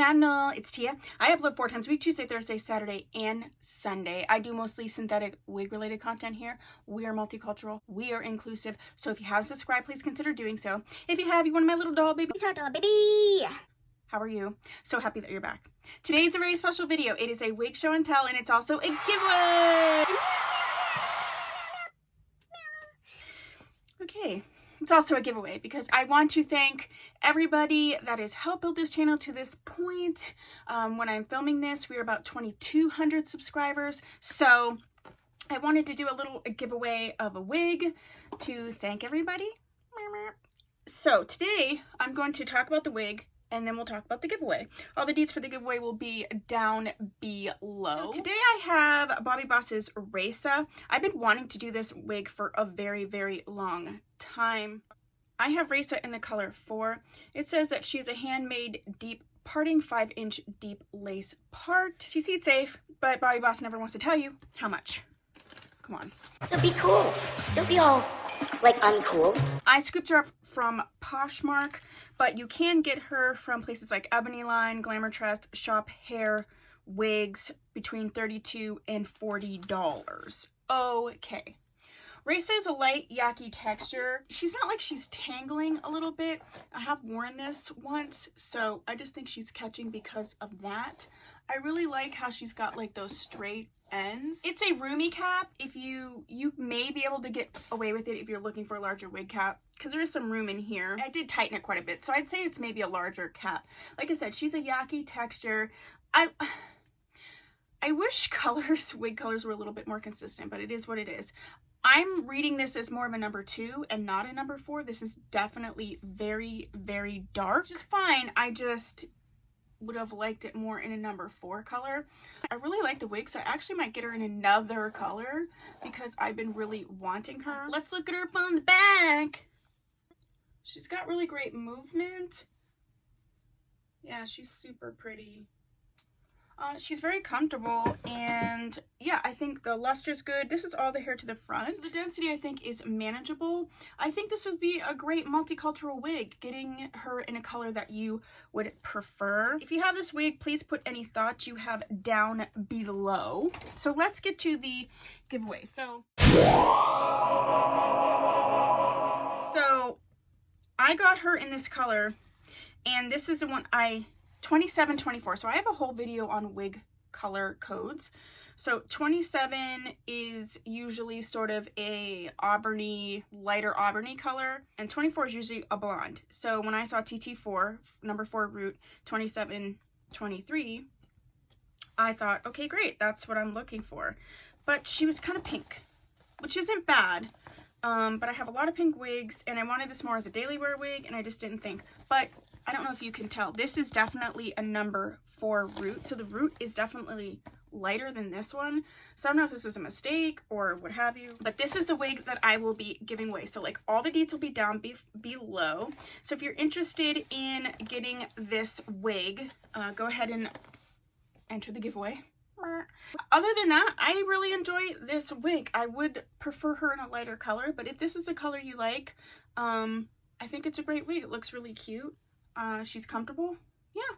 channel. It's Tia. I upload 4 times a week, Tuesday, Thursday, Saturday, and Sunday. I do mostly synthetic wig related content here. We are multicultural. We are inclusive. So if you haven't subscribed, please consider doing so. If you have, you want my little doll baby. Doll baby. How are you? So happy that you're back. Today is a very special video. It is a wig show and tell, and it's also a giveaway. Okay. It's also a giveaway because I want to thank everybody that has helped build this channel to this point. When I'm filming this, we're about 2,200 subscribers. So I wanted to do a little giveaway of a wig to thank everybody. So today I'm going to talk about the wig and then we'll talk about the giveaway. All the deets for the giveaway will be down below. So today I have Bobbi Boss's Raca. I've been wanting to do this wig for a very, very long time. I have Raca in the color 4. It says that she's a handmade deep parting 5-inch deep lace part. She's heat safe, but Bobbi Boss never wants to tell you how much. Come on. So be cool. Don't be all like uncool. I scooped her up from Poshmark, but you can get her from places like Ebony Line, Glamour Trust, Shop Hair, Wigs, between $32 and $40. Okay. Raca is a light yaki texture. She's not like she's tangling a little bit. I have worn this once, so I just think she's catching because of that. I really like how she's got like those straight ends. It's a roomy cap. If you may be able to get away with it if you're looking for a larger wig cap, because there is some room in here. I did tighten it quite a bit, so I'd say it's maybe a larger cap. Like I said, she's a yaki texture. I wish wig colors were a little bit more consistent, but it is what it is. I'm reading this as more of a number 2 and not a number 4. This is definitely very, very dark, which is fine. I just would have liked it more in a number 4 color. I really like the wig, so I actually might get her in another color because I've been really wanting her. Let's look at her from the back. She's got really great movement. Yeah, she's super pretty. She's very comfortable, and yeah, I think the luster is good. This is all the hair to the front. So the density, I think, is manageable. I think this would be a great multicultural wig, getting her in a color that you would prefer. If you have this wig, please put any thoughts you have down below. So let's get to the giveaway. So I got her in this color, and this is the one 2724. So I have a whole video on wig color codes. So 27 is usually sort of a auburny, lighter auburny color, and 24 is usually a blonde. So when I saw TT4, number 4 root, 2723, I thought, okay, great, that's what I'm looking for. But she was kind of pink, which isn't bad. But I have a lot of pink wigs, and I wanted this more as a daily wear wig, and I just didn't think. But I don't know if you can tell, this is definitely a number 4 root, so the root is definitely lighter than this one. So I don't know if this was a mistake or what have you, but this is the wig that I will be giving away. So like all the deets will be down below. So if you're interested in getting this wig, go ahead and enter the giveaway. Other than that, I really enjoy this wig. I would prefer her in a lighter color, but if this is the color you like, I think it's a great wig. It looks really cute. She's comfortable. Yeah,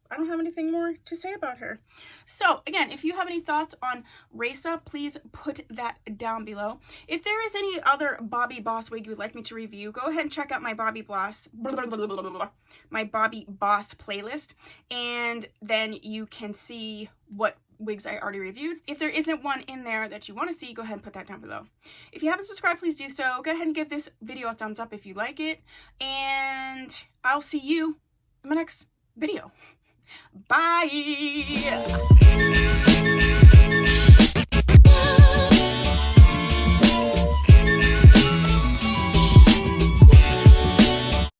I don't have anything more to say about her. So again, if you have any thoughts on Raca, please put that down below. If there is any other Bobbi Boss wig you would like me to review, go ahead and check out my Bobbi Boss playlist, and then you can see what wigs I already reviewed. If there isn't one in there that you want to see, go ahead and put that down below. If you haven't subscribed, please do so. Go ahead and give this video a thumbs up if you like it, and I'll see you in my next video. Bye!